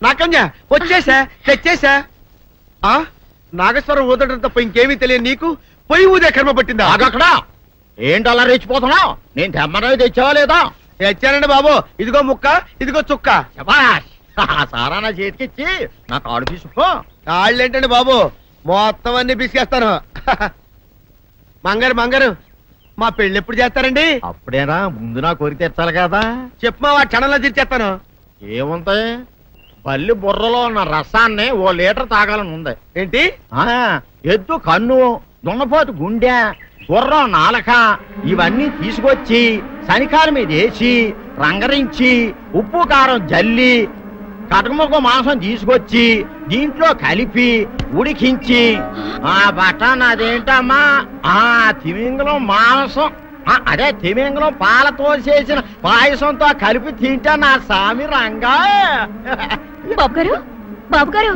నాకన్య వచ్చేసా తెచ్చేసా. నాగేశ్వరం ఊదటం తప్ప ఇంకేమీ తెలియదు నీకు. పొయ్యి ఊదే కర్మ పట్టిందా? అక్కడ ఏంటి అలా రెచ్చిపోతున్నావు? నేను తెమ్మనవి తెచ్చావా లేదా? తెచ్చానండి బాబు. ఇదిగో ముక్క, ఇదిగో చుక్క. సారా నా చేతికిచ్చి నా కాడు తీసుకో. కాళ్ళేంటండి బాబు, మొత్తం అన్ని బిసికేస్తాను. మంగారు మా పెళ్లి ఎప్పుడు చేస్తారండి? అప్పుడేనా, ముందు నా కోరిక తెచ్చాలి కదా. చెప్పు మా క్షణంలో తీర్చేస్తాను. ఏముంటాయి, బల్లి బుర్రలో ఉన్న రసాన్ని 1 లీటర్ తాగాలని ఉంది. ఏంటి? ఎద్దు కన్ను, దున్నపోతు గుండె, గుర్రం నాలక ఇవన్నీ తీసుకొచ్చి శనికాల మీద వేసి రంగరించి ఉప్పు కారం జల్లి కటకముక్క మాంసం తీసుకొచ్చి దీంట్లో కలిపి ఉడికించి బటన్ అదేంటమ్మా తిమింగలం మాంసం, అదే తిమింగలం పాలతో చేసిన పాయసంతో కలిపి తింటా నా సామి రంగా. బాబు గారు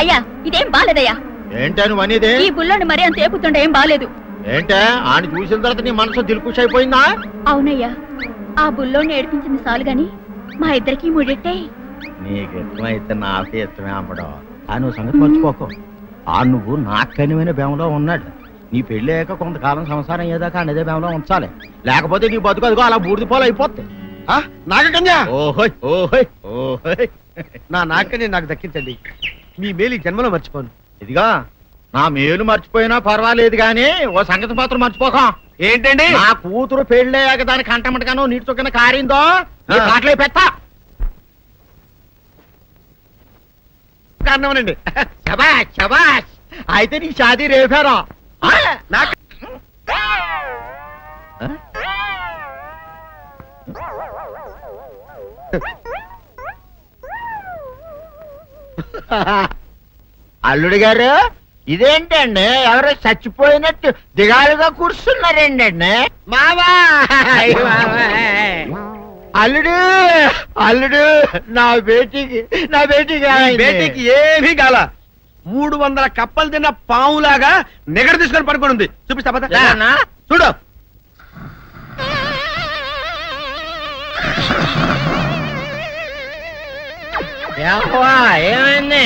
అయ్యా, ఇదేం బాలేదయ్యా. ఏంటని వనిదే? ఈ బుల్లోని మరీ అంత ఏపుతుండే ఏం బాలేదు. ఏంటే ఆయన చూసిన తర్వాత నీ మనసు దిల్కుష్ అయిపోయిందా? అవునయ్యా, ఆ బుల్లోని ఏడిపించింది చాలు గాని మా ఇద్దరికి ముడిట్టే. నీకు ఇష్టమైతే నాకే ఇష్టమే అమ్మడం. ఆ నువ్వు సంగతి మర్చిపోకు. నువ్వు నాకు కనివైన బేమలో ఉన్నాడు. నీ పెళ్లి అయ్యాక కొంతకాలం సంసారం ఏదాకా అనేదే బేమలో ఉంచాలి, లేకపోతే నీ బతుకు అదిగో అలా బూడిదిపోలు అయిపోతుంది. నాగకన్యా, ఓహోయ్ ఓహోయ్ ఓహోయ్, నా నాగకన్య నాకు దక్కించండి. మీ మేలు జన్మలో మర్చిపోను. ఇదిగా నా మేలు మర్చిపోయినా పర్వాలేదు గాని ఓ సంగతి మాత్రం మర్చిపోకం. ఏంటండి? నా కూతురు పెళ్ళయ్యాక దాని కంటమటగానో నీటి చొక్కన కారిందో కాట్లే పెట్టా కారణమనండి. శబాష్ శబాష్, అయితే నీ షాదీ రేపారా? అల్లుడు గారు, ఇదేంటండి ఎవరో చచ్చిపోయినట్టు దిగాలుగా కూర్చున్నారేంటండి? మావా అల్లుడు అల్లుడు, నా బేటీకి ఏమీ కాల. 300 కప్పలు తిన్న పావులాగా నిగడ తీసుకొని పడుకొని ఉంది. చూపిస్తా పద. చూడు. ఏమైంది?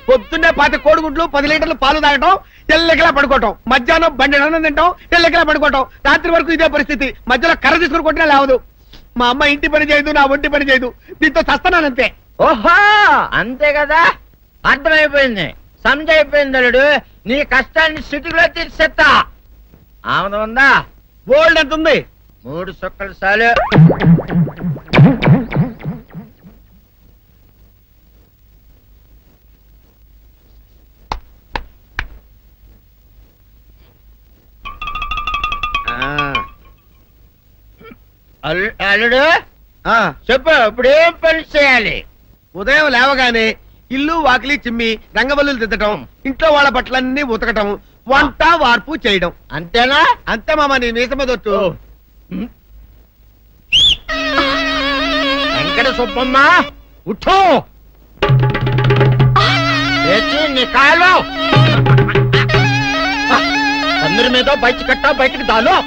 పొద్దున్నే 10 కోడిగుడ్లు 10 లీటర్లు పాలు తాగటం, తెల్లకిలా పడుకోవటం. మధ్యాహ్నం బండి అన్నం తింటాం, తెల్లకిలా పడుకోవటం. రాత్రి వరకు ఇదే పరిస్థితి. మధ్యలో కర్ర తీసుకుని కొట్టినా లేవదు. మా అమ్మ ఇంటి పని చేయదు, నా ఒంటి పని చేయదు. దీంతో చస్తున్నానంతే. ఓహో, అంతే కదా, అర్థమైపోయింది, సమజైపోయింది. అల్లుడు, నీ కష్టాన్ని సిటీలో తీర్చేస్తా. ఆమె ఉందా? గోల్డ్ ఎంత ఉంది? 3 సుక్కలు చాలు. అల్లుడు చెప్పు, ఇప్పుడేం పని చేయాలి? ఉదయం లేవగానే ఇల్లు వాకిలి చిమ్మి రంగవల్లులు దిద్దటం, ఇంట్లో వాళ్ళ బట్టలన్నీ ఉతకటం, వంట వార్పు చేయడం. అంతేనా? అంతే మామ, నీ మీసమదొట్టు. వెంకట సుబ్బమ్మ ఉఠో, నీ కాలు అందరి మీద బయట కట్ట, బయటకు దాలో.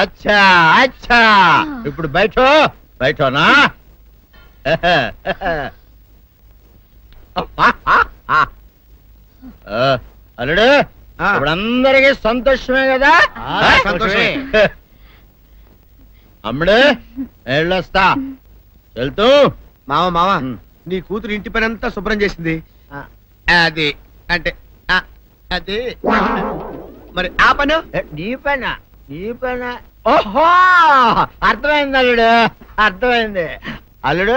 అచ్చా అచ్చా, ఇప్పుడు బయటనా? అల్లుడు, ఇప్పుడు అందరికీ సంతోషమే కదా? సంతోషమే. అమ్ముడు వెళ్ళొస్తా, వెళ్తూ. మామ నీ కూతురు ఇంటి పని అంతా శుభ్రం చేసింది. అది అంటే అది మరి ఆ పను నీ పైన. ఓహో, అర్థమైంది అల్లుడు, అర్థమైంది. అల్లుడు,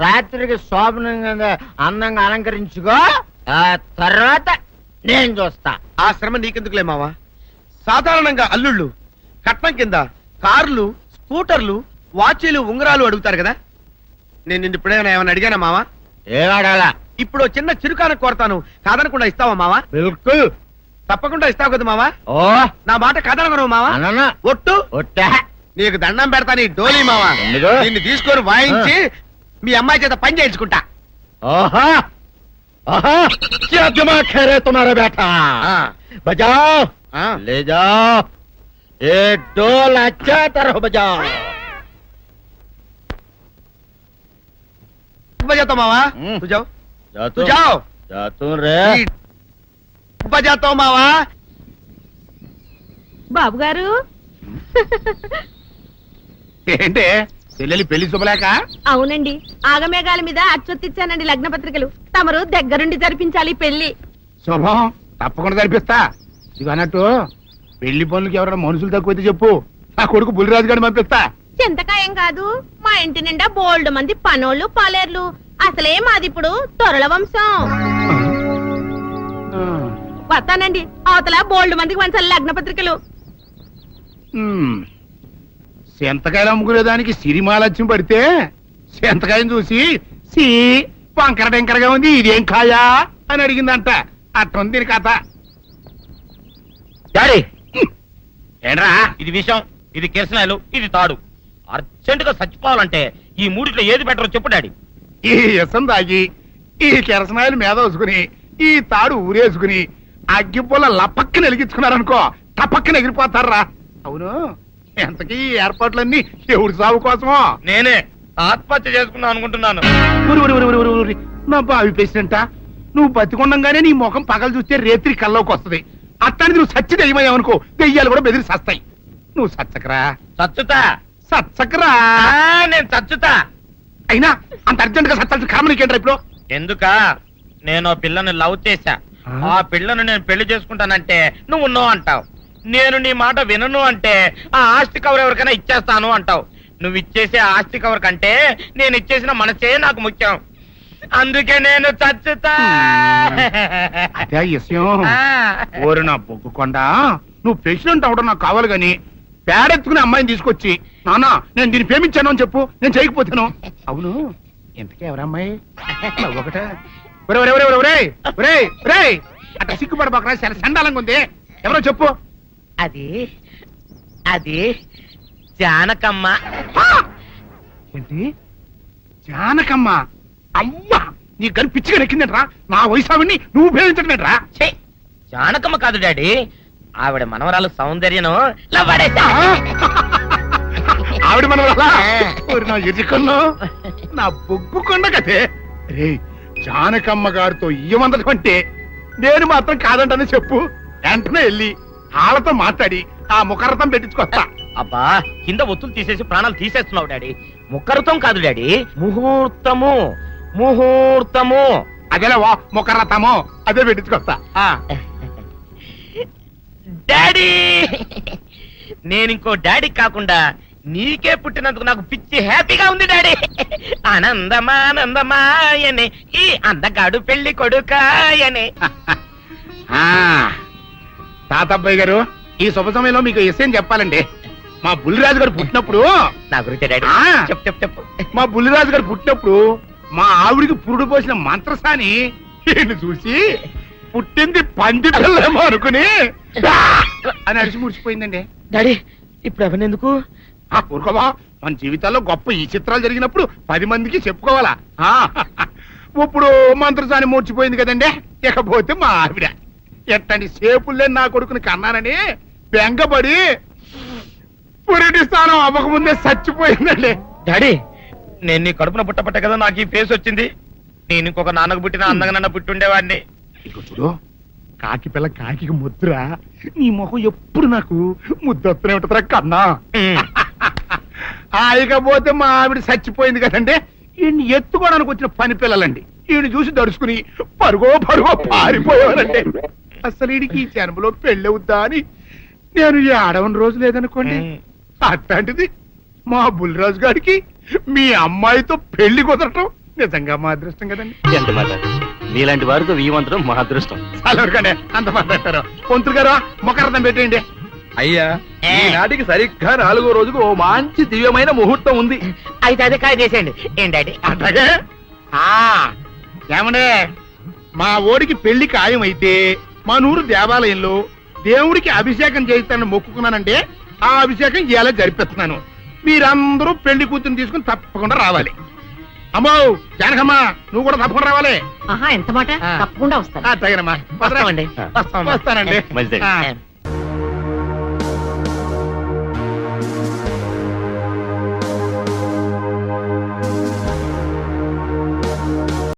రాత్రికి శోభనంగా అందంగా అలంకరించుకో, ఆ తర్వాత నేను చూస్తా. ఆ శ్రమ నీకెందుకులే మావా. సాధారణంగా అల్లుళ్ళు కట్నం కింద కార్లు, స్కూటర్లు, వాచీలు, ఉంగరాలు అడుగుతారు కదా. నేను నిన్ను ఇప్పుడేమైనా ఏమైనా అడిగానా మావా? ఏడాడాలా? ఇప్పుడు ఓ చిన్న చిరుకాన కోరతాను, కాదనకుండా ఇస్తావా మావా? బిల్కుల్. తప్పకుండా ఇస్తావు కదా మావా? ఓ నా మాట కాదనగను మావా? అననా ఒట్టు ఒట్టా. నీకు దండం పెడతా నీ డోలీ మావా. ఎందుకు? దీన్ని తీసుకొని వాయించి మీ అమ్మాయి చేత పని చేయించుకుంటా. ओहा ओहा क्या दिमाग है रे तुम्हारा बेटा बजाओ ले जाओ ये डोल अच्छा तरह बजाओ बजाता मावा तू जाओ तू जाओ जा तू रे बजाता मावा బాబు గారు ఏంటి చెల్లెలి పెళ్లి శుభలేక? అవునండి, ఆగమేఘాల మీద అచ్చొత్తిచ్చానండి లగ్న పత్రికలు. తమరు దగ్గరుండి జరిపించాలి పెళ్లి. శుభం, తప్పకుండా జరిపిస్తా. ఇది అన్నట్టు పెళ్లి పనులకి ఎవరైనా మనుషులు తక్కువైతే చెప్పు, నా కొడుకు బుల్లిరాజు గారిని పంపిస్తా. చింతకాయం కాదు, మా ఇంటి నిండా బోల్డ్ మంది పనోళ్ళు పాలేర్లు. అసలే మాది ఇప్పుడు తొరల వంశం. వస్తానండి, అవతల బోల్డ్ మందికి వంచాలి లగ్న పత్రికలు. సెంతకాయలు అమ్ముకునే దానికి సిరిమాలత్యం పడితే సెంతకాయని చూసి సి వంకర టెంకరగా ఉంది, ఇదేం కాయా అని అడిగిందంట. అట్టుంది దీని కథ. డాడీ ఏంట్రా? ఇది విషం, ఇది కిరసనాయలు, ఇది తాడు. అర్జెంట్ గా చచ్చిపోవాలంటే ఈ మూడిట్లో ఏది బెటర్ చెప్పు డాడీ. ఈ ఇసం తాగి ఈ కిరసనాయలు మీద వేసుకుని ఈ తాడు ఊరేసుకుని అగ్గిపుల్ల లపక్కన వెలిగించుకున్నారనుకో, టపక్కన ఎగిరిపోతారా. అవును, ఎంతకీ ఈ ఏర్పాట్లన్నీ ఎవరి సాగు కోసమో? నేనే ఆత్మహత్య చేసుకుందాం అనుకుంటున్నాను. నా బావి పేసినంట, నువ్వు బతికొండంగానే నీ ముఖం పగలు చూస్తే రేత్రి కల్లోకి వస్తుంది. అట్టానికి నువ్వు సచ్చి దెయ్యమయ్యావనుకో, దెయ్యాలు కూడా బెదిరి సస్తాయి. నువ్వు సచ్చకరా, చచ్చుతా. సచ్చకరా. నేను చచ్చుతా. అయినా అంత అర్జెంట్ గా సత్తాల్సిన కర్మ నీకేంట్రా ఇప్పుడు? ఎందుక నేను ఆ పిల్లని లవ్ చేశా. ఆ పిల్లను నేను పెళ్లి చేసుకుంటానంటే నువ్వు నో అంటావు. నేను నీ మాట వినను అంటే ఆ ఆస్తి కవర్ ఎవరికైనా ఇచ్చేస్తాను అంటావు. నువ్వు ఇచ్చేసే ఆస్తి కవర్ కంటే నేను ఇచ్చేసిన మనసే నాకు ముఖ్యం. అందుకే నేను చచ్చుతా. అదే విషయం. ఓరి నా బొగ్గుకొండ, నువ్వు ప్రెసిడెంట్ అవడం నాకు కావాలి గాని పేడెత్తుకునే అమ్మాయిని తీసుకొచ్చి నానా నేను దీన్ని ప్రేమించాను అని చెప్పు, నేను చేయకపోతాను. అవును, ఎంతకే ఎవరమ్మాయి? ఒకటే అట్లా సిగ్గుపడబాకరా, చాలా సండాలంగా ఉంది. ఎవరో చెప్పు. అది అది జానకమ్మ. ఏంటి జానకమ్మ? అమ్మా, నీ గని పిచ్చిగా నెక్కిందంట్రా. నా వయసావిని నువ్వు ప్రేమించటమేట్రా? ఛీ, జానకమ్మ కాదు డాడీ, ఆవిడ మనవరాలు సౌందర్యను ఆవిడ మనవరాలా? నా ఎదుకున్నా నా బొగ్గుకొండ కదే. రే, జానకమ్మ గారితో ఇయ్యమందటం అంటే నేను మాత్రం కాదంటని చెప్పు. వెంటనే వెళ్ళి వాళ్ళతో మాట్లాడి ఆ ముఖరథం పెట్టించుకొస్తా. అబ్బా, కింద ఒత్తులు తీసేసి ప్రాణాలు తీసేస్తున్నావు డాడీ. ముఖరుతం కాదు డాడీ, ముహూర్తము. ముహూర్తము అదేలా ముఖరథము, అదే పెట్టించుకొస్తా. డాడీ, నేను ఇంకో డాడీ కాకుండా నీకే పుట్టినందుకు నాకు పిచ్చి హ్యాపీగా ఉంది డాడీ. ఆనందమానందమాయనే ఈ అందగాడు పెళ్లి కొడుకాయనే. తాతబ్బాయి గారు, ఈ శుభ సమయంలో మీకు విషయం చెప్పాలండి. మా బుల్లిరాజు గారు పుట్టినప్పుడు నా గురించి డాడీ ఆ. చెప్పు చెప్పు చెప్పు. మా బుల్లిరాజు గారు పుట్టినప్పుడు మా ఆవిడికి పురుడు పోసిన మంత్రసాని ఈయన్ని చూసి పుట్టింది పంది పిల్లేమో అనుకుని "డా!" అని అడిచి ముడిచిపోయిందండి. డాడీ ఇప్పుడు అవన్నెందుకు? ఊరుకోవా, మన జీవితాల్లో గొప్ప ఈ చిత్రాలు జరిగినప్పుడు 10 మందికి చెప్పుకోవాలా. ఇప్పుడు మంత్రసాని మూర్చిపోయింది కదండి, ఇకపోతే మా ఆవిడ ఎట్టండి సేపుల్లే నా కొడుకుని కన్నానని బెంగపడి పురిటి స్థానం అవ్వకముందే చచ్చిపోయిందండి. డాడీ, నేను నీ కడుపున పుట్టపట్టే కదా నాకు ఈ ఫేస్ వచ్చింది. నేను ఇంకొక నాన్నకు పుట్టిన అందంగా నన్ను పుట్టుండేవాడిని. ఇదిగో చూడు, కాకి పిల్ల కాకి ముద్ర, నీ మొహం ఎప్పుడు నాకు ముద్దొత్తనే ఉంటుందిరా కన్నా. ఇకపోతే మా ఆవిడ చచ్చిపోయింది కదండి, ఈయన్ని ఎత్తుకోవడానికి వచ్చిన పని పిల్లలండి ఈయన చూసి దడుచుకుని పరుగో పారిపోయేవారండి. అసలు ఈడికి ఈ జన్మలో పెళ్ళవుద్దా అని నేను ఈ ఆడవని రోజు లేదనుకోండి. అట్లాంటిది మా బుల్లిరాజు గారికి మీ అమ్మాయితో పెళ్లి కుదరటం నిజంగా మా అదృష్టం కదండి. ఎంత మాట, నీలాంటి వారితో వీమంతరం మా అదృష్టం. చాలా వరకనే అంత మాట్లాడతారు. పొంతులు గారు మొకరదం పెట్టేయండి. అయ్యా ఈనాటికి సరిగ్గా 4వ రోజుకు ఓ మంచి దివ్యమైన ముహూర్తం ఉంది. అయితే అదే కాయ చేసేయండి ఏంటంటే అట్లాగే ఏమండే మా ఓడికి పెళ్లి ఖాయమైతే మా నూరు దేవాలయంలో దేవుడికి అభిషేకం చేయిస్తానని మొక్కుకున్నానంటే ఆ అభిషేకం ఇలా జరిపిస్తున్నాను. మీరందరూ పెళ్లి కూతురు తీసుకుని తప్పకుండా రావాలి. అమ్మో జానకమ్మ నువ్వు కూడా తప్పకుండా రావాలి. ఎంత మాట తప్పకుండా వస్తాను. తగినమ్మా వస్తామండి. వస్తానండి. మంచిది. ఆ.